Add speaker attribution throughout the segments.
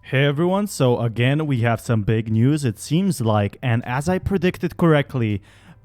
Speaker 1: Hey everyone, so again we have some big news it seems like, and as I predicted correctly,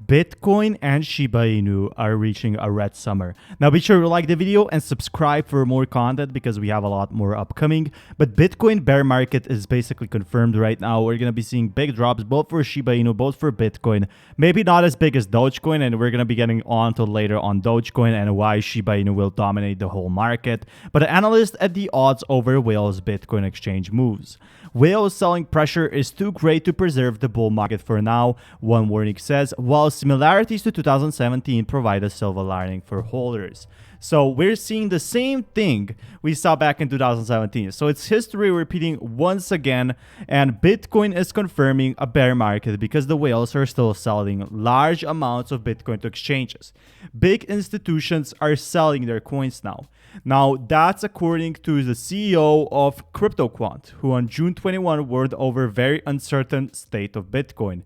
Speaker 1: Bitcoin and Shiba Inu are reaching a red summer. Now be sure to like the video and subscribe for more content because we have a lot more upcoming. But Bitcoin bear market is basically confirmed right now. We're going to be seeing big drops both for Shiba Inu, both for Bitcoin. Maybe not as big as Dogecoin, and we're going to be getting on to later on Dogecoin and why Shiba Inu will dominate the whole market. But the analyst at the odds over Whale's Bitcoin exchange moves. Whale's selling pressure is too great to preserve the bull market for now, one warning says, while similarities to 2017 provide a silver lining for holders. So we're seeing the same thing we saw back in 2017. So it's history repeating once again, and Bitcoin is confirming a bear market because the whales are still selling large amounts of Bitcoin to exchanges. Big institutions are selling their coins now. Now, that's according to the CEO of CryptoQuant, who on June 21 warned over very uncertain state of Bitcoin.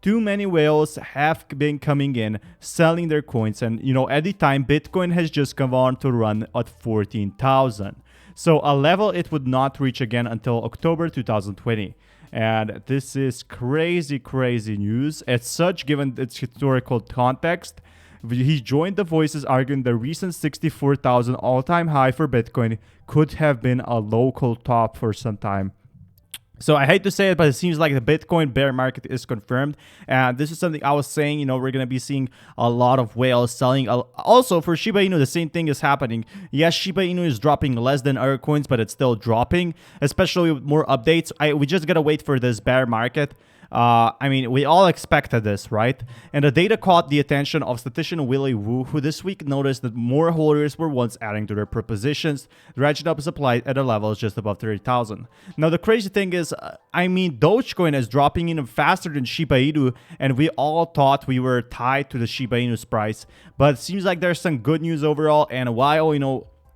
Speaker 1: Too many whales have been coming in, selling their coins, and at the time, Bitcoin has just come on to run at 14,000. So a level it would not reach again until October 2020. And this is crazy news. As such, given its historical context, he joined the voices arguing the recent 64,000 all-time high for Bitcoin could have been a local top for some time. So I hate to say it, but it seems like the Bitcoin bear market is confirmed. And this is something I was saying, we're going to be seeing a lot of whales selling. Also, for Shiba Inu, the same thing is happening. Yes, Shiba Inu is dropping less than other coins, but it's still dropping, especially with more updates. We just got to wait for this bear market. We all expected this, right? And the data caught the attention of statistician Willie Wu, who this week noticed that more holders were once adding to their positions, ratcheting up supply at a level just above 30,000. Now, the crazy thing is, Dogecoin is dropping even faster than Shiba Inu, and we all thought we were tied to the Shiba Inu's price. But it seems like there's some good news overall, and while,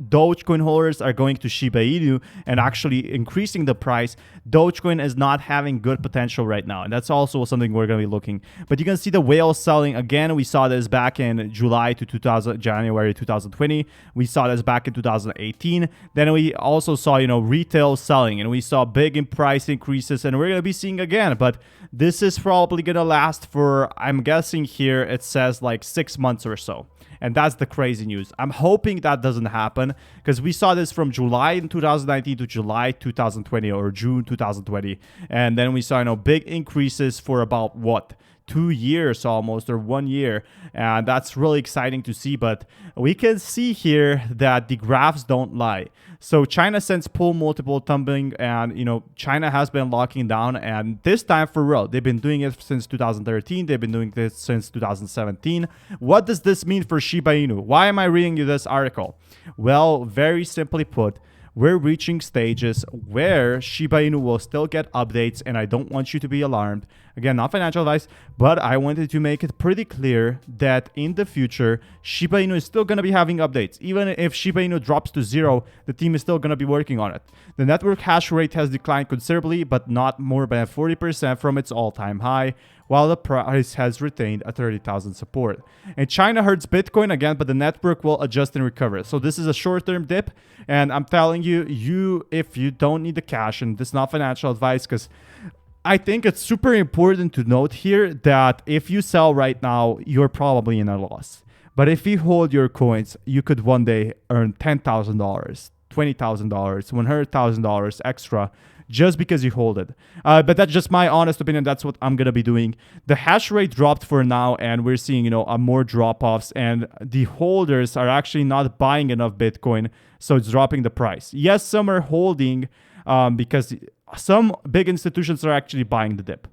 Speaker 1: Dogecoin holders are going to Shiba Inu and actually increasing the price, Dogecoin is not having good potential right now. And that's also something we're going to be looking. But you can see the whales selling again. We saw this back in January 2020. We saw this back in 2018. Then we also saw, retail selling, and we saw big in price increases, and we're going to be seeing again. But this is probably going to last for, I'm guessing here, it says like 6 months or so. And that's the crazy news. I'm hoping that doesn't happen because we saw this from July in 2019 to July 2020 or June 2020. And then we saw, big increases for about 2 years almost, or 1 year, and that's really exciting to see. But we can see here that the graphs don't lie. So China sends pull multiple tumbling, and China has been locking down, and this time for real, they've been doing it since 2013. They've been doing this since 2017. What does this mean for Shiba Inu? Why am I reading you this article? Well, very simply put, we're reaching stages where Shiba Inu will still get updates, and I don't want you to be alarmed. Again, not financial advice, but I wanted to make it pretty clear that in the future, Shiba Inu is still going to be having updates. Even if Shiba Inu drops to 0, the team is still going to be working on it. The network hash rate has declined considerably, but not more than 40% from its all-time high, while the price has retained a 30,000 support. And China hurts Bitcoin again, but the network will adjust and recover. So this is a short-term dip, and I'm telling you, if you don't need the cash, and this is not financial advice, because I think it's super important to note here that if you sell right now, you're probably in a loss. But if you hold your coins, you could one day earn $10,000, $20,000, $100,000 extra just because you hold it. But that's just my honest opinion. That's what I'm going to be doing. The hash rate dropped for now, and we're seeing, more drop-offs, and the holders are actually not buying enough Bitcoin, so it's dropping the price. Yes, some are holding because some big institutions are actually buying the dip.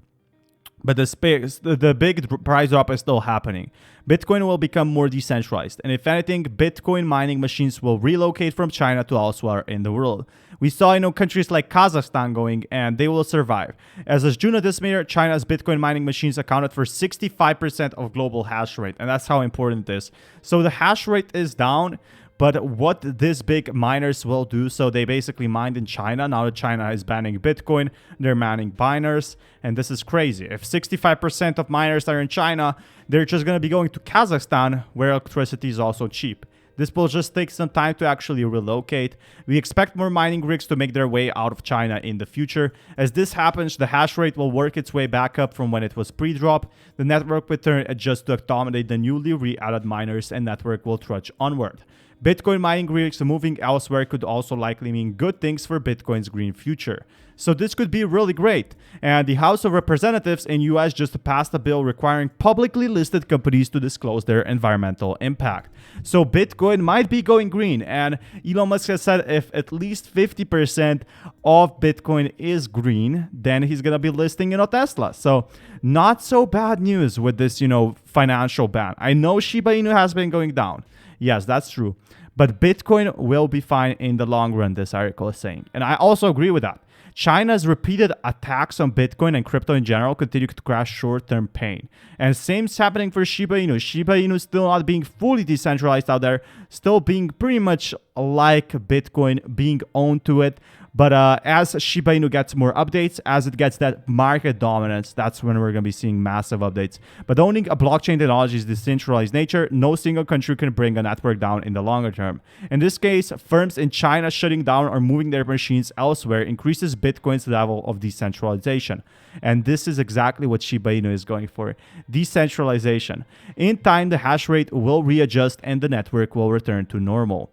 Speaker 1: But the big price drop is still happening. Bitcoin will become more decentralized. And if anything, Bitcoin mining machines will relocate from China to elsewhere in the world. We saw, countries like Kazakhstan going, and they will survive. As of June of this year, China's Bitcoin mining machines accounted for 65% of global hash rate. And that's how important it is. So the hash rate is down. But what these big miners will do, so they basically mined in China. Now that China is banning Bitcoin, they're banning miners. And this is crazy. If 65% of miners are in China, they're just going to be going to Kazakhstan, where electricity is also cheap. This will just take some time to actually relocate. We expect more mining rigs to make their way out of China in the future. As this happens, the hash rate will work its way back up from when it was pre-drop. The network will turn adjust to accommodate the newly re-added miners, and network will trudge onward. Bitcoin mining rigs moving elsewhere could also likely mean good things for Bitcoin's green future. So this could be really great. And the House of Representatives in US just passed a bill requiring publicly listed companies to disclose their environmental impact. So Bitcoin might be going green. And Elon Musk has said if at least 50% of Bitcoin is green, then he's going to be listing, Tesla. So not so bad news with this, financial ban. I know Shiba Inu has been going down. Yes, that's true. But Bitcoin will be fine in the long run, this article is saying. And I also agree with that. China's repeated attacks on Bitcoin and crypto in general continue to cause short-term pain. And same's happening for Shiba Inu. Shiba Inu is still not being fully decentralized out there, still being pretty much like Bitcoin, being owned to it. But as Shiba Inu gets more updates, as it gets that market dominance, that's when we're going to be seeing massive updates. But owning a blockchain technology's decentralized nature, no single country can bring a network down in the longer term. In this case, firms in China shutting down or moving their machines elsewhere increases Bitcoin's level of decentralization. And this is exactly what Shiba Inu is going for, decentralization. In time, the hash rate will readjust and the network will return to normal.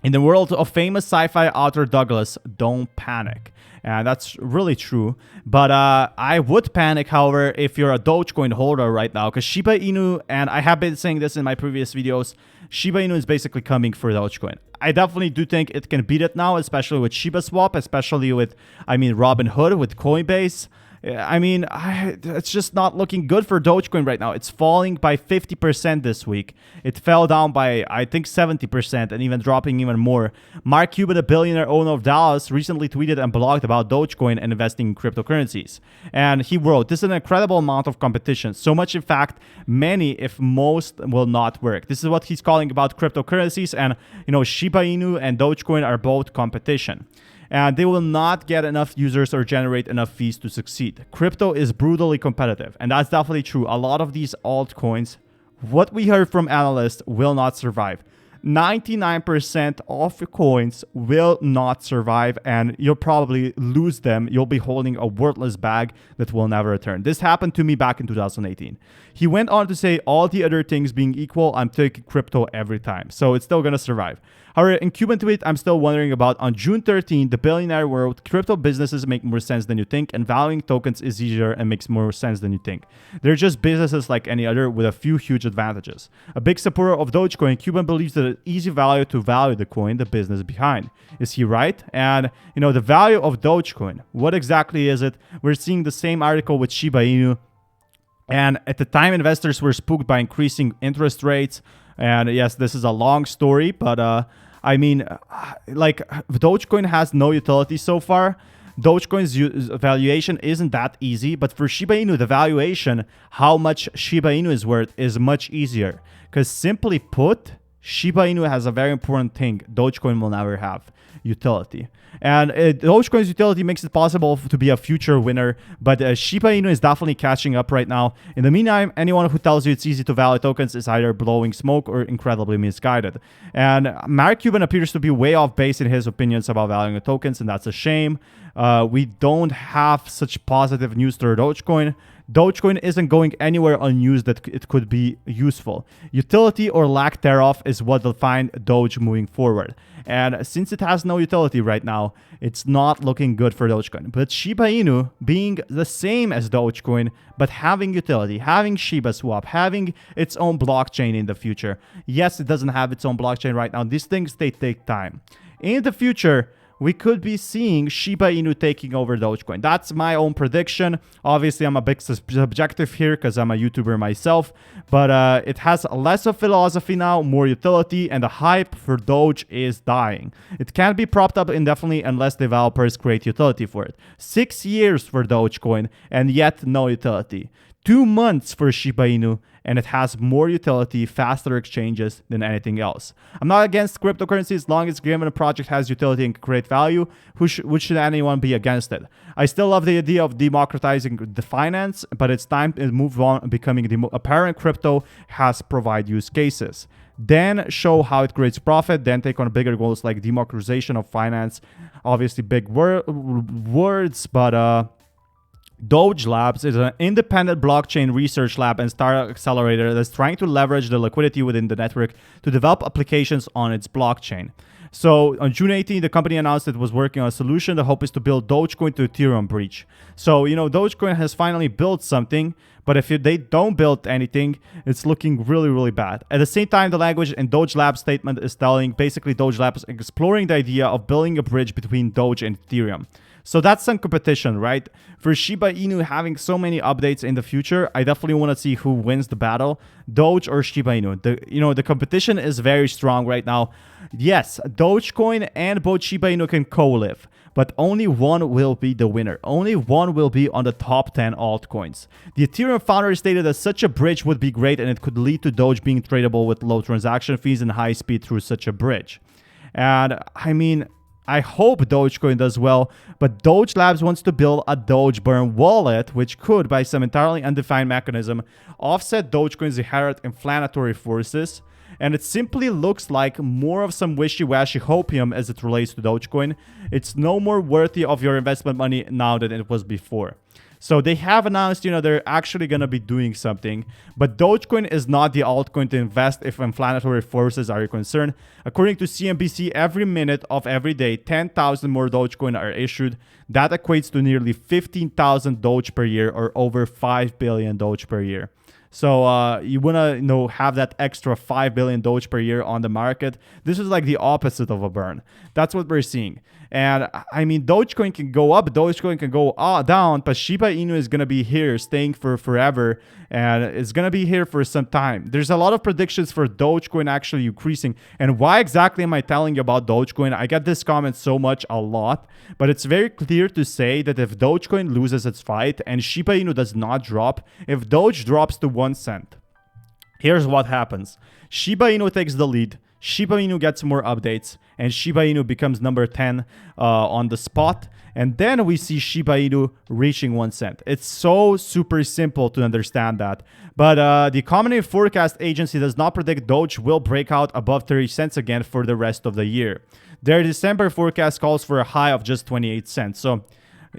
Speaker 1: In the world of famous sci-fi author Douglas, don't panic. And that's really true. But I would panic, however, if you're a Dogecoin holder right now. Because Shiba Inu, and I have been saying this in my previous videos, Shiba Inu is basically coming for Dogecoin. I definitely do think it can beat it now, especially with Shiba Swap, especially with, Robinhood, with Coinbase. It's just not looking good for Dogecoin right now. It's falling by 50% this week. It fell down by, I think, 70% and even dropping even more. Mark Cuban, a billionaire owner of Dallas, recently tweeted and blogged about Dogecoin and investing in cryptocurrencies. And he wrote, "This is an incredible amount of competition. So much, in fact, many, if most, will not work." This is what he's calling about cryptocurrencies. And, Shiba Inu and Dogecoin are both competition. And they will not get enough users or generate enough fees to succeed. Crypto is brutally competitive, and that's definitely true. A lot of these altcoins, what we heard from analysts, will not survive. 99% of coins will not survive, and you'll probably lose them. You'll be holding a worthless bag that will never return. This happened to me back in 2018. He went on to say, all the other things being equal, I'm taking crypto every time. So it's still going to survive. However, in Cuban tweet, I'm still wondering about, on June 13, the billionaire wrote, "Crypto businesses make more sense than you think, and valuing tokens is easier and makes more sense than you think. They're just businesses like any other with a few huge advantages." A big supporter of Dogecoin, Cuban believes that it's easy value to value the coin, the business behind. Is he right? And, the value of Dogecoin, what exactly is it? We're seeing the same article with Shiba Inu. And at the time, investors were spooked by increasing interest rates. And yes, this is a long story, but Dogecoin has no utility so far. Dogecoin's valuation isn't that easy, but for Shiba Inu, the valuation, how much Shiba Inu is worth, is much easier. Because simply put, Shiba Inu has a very important thing Dogecoin will never have: utility. And Dogecoin's utility makes it possible to be a future winner, but Shiba Inu is definitely catching up right now. In the meantime, anyone who tells you it's easy to value tokens is either blowing smoke or incredibly misguided. And Mark Cuban appears to be way off base in his opinions about valuing tokens, and that's a shame. We don't have such positive news to Dogecoin. Dogecoin isn't going anywhere unused that it could be useful. Utility or lack thereof is what will define Doge moving forward. And since it has no utility right now, it's not looking good for Dogecoin. But Shiba Inu, being the same as Dogecoin, but having utility, having Shiba Swap, having its own blockchain in the future. Yes, it doesn't have its own blockchain right now. These things, they take time. In the future, we could be seeing Shiba Inu taking over Dogecoin. That's my own prediction. Obviously, I'm a bit subjective here because I'm a YouTuber myself, but it has less of philosophy now, more utility, and the hype for Doge is dying. It can't be propped up indefinitely unless developers create utility for it. 6 years for Dogecoin, and yet no utility. 2 months for Shiba Inu, and it has more utility, faster exchanges than anything else. I'm not against cryptocurrency as long as given a project has utility and can create value. Which should anyone be against it? I still love the idea of democratizing the finance, but it's time to move on, becoming the apparent crypto has provide use cases. then show how it creates profit, then take on bigger goals like democratization of finance. Obviously big words, but Doge Labs is an independent blockchain research lab and startup accelerator that's trying to leverage the liquidity within the network to develop applications on its blockchain. So on June 18th, the company announced it was working on a solution. The hope is to build Dogecoin to Ethereum bridge. So, Dogecoin has finally built something, but if they don't build anything, it's looking really, really bad. At the same time, the language in Doge Labs statement is telling basically Doge Labs exploring the idea of building a bridge between Doge and Ethereum. So that's some competition, right? For Shiba Inu having so many updates in the future, I definitely want to see who wins the battle, Doge or Shiba Inu. The competition is very strong right now. Yes, Dogecoin and both Shiba Inu can co-live, but only one will be the winner. Only one will be on the top 10 altcoins. The Ethereum founder stated that such a bridge would be great and it could lead to Doge being tradable with low transaction fees and high speed through such a bridge. And I mean, I hope Dogecoin does well, but Doge Labs wants to build a Doge burn wallet, which could, by some entirely undefined mechanism, offset Dogecoin's inherent inflammatory forces. And it simply looks like more of some wishy-washy hopium as it relates to Dogecoin. It's no more worthy of your investment money now than it was before. So they have announced, they're actually going to be doing something. But Dogecoin is not the altcoin to invest if inflammatory forces are concerned. According to CNBC, every minute of every day, 10,000 more Dogecoin are issued. That equates to nearly 15,000 Doge per year, or over 5 billion Doge per year. So you want to have that extra 5 billion Doge per year on the market. This is like the opposite of a burn. That's what we're seeing. And I mean, Dogecoin can go up, Dogecoin can go down, but Shiba Inu is going to be here, staying for forever, and it's going to be here for some time. There's a lot of predictions for Dogecoin actually increasing. And why exactly am I telling you about Dogecoin? I get this comment so much, a lot, but it's very clear to say that if Dogecoin loses its fight and Shiba Inu does not drop, if Doge drops to 1 cent, here's what happens. Shiba Inu takes the lead. Shiba Inu gets more updates, and Shiba Inu becomes number 10 on the spot. And then we see Shiba Inu reaching 1 cent. It's so super simple to understand that. But the Commodity Forecast Agency does not predict Doge will break out above 30 cents again for the rest of the year. Their December forecast calls for a high of just 28 cents. So,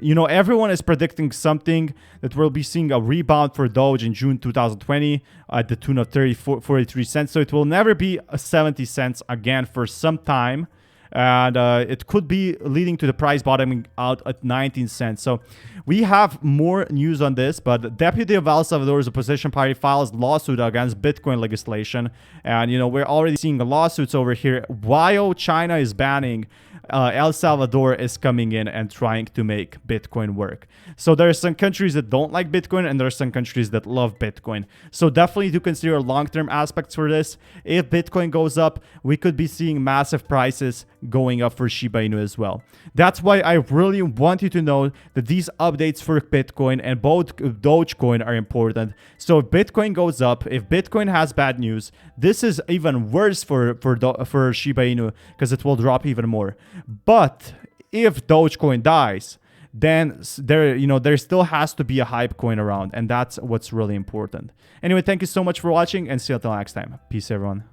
Speaker 1: everyone is predicting something, that we'll be seeing a rebound for Doge in June 2020 at the tune of 43 cents. So it will never be 70 cents again for some time. And it could be leading to the price bottoming out at 19 cents. So we have more news on this, but Deputy of El Salvador's opposition party files lawsuit against Bitcoin legislation. And, we're already seeing the lawsuits over here. While China is banning, El Salvador is coming in and trying to make Bitcoin work. So there are some countries that don't like Bitcoin, and there are some countries that love Bitcoin. So definitely do consider long-term aspects for this. If Bitcoin goes up, we could be seeing massive prices going up for Shiba Inu as well. That's why I really want you to know that these updates for Bitcoin and both Dogecoin are important. So if Bitcoin goes up, if Bitcoin has bad news, this is even worse for Shiba Inu, because it will drop even more. But if Dogecoin dies, then there still has to be a hype coin around, and that's what's really important. Anyway, thank you so much for watching, and see you until next time. Peace, everyone.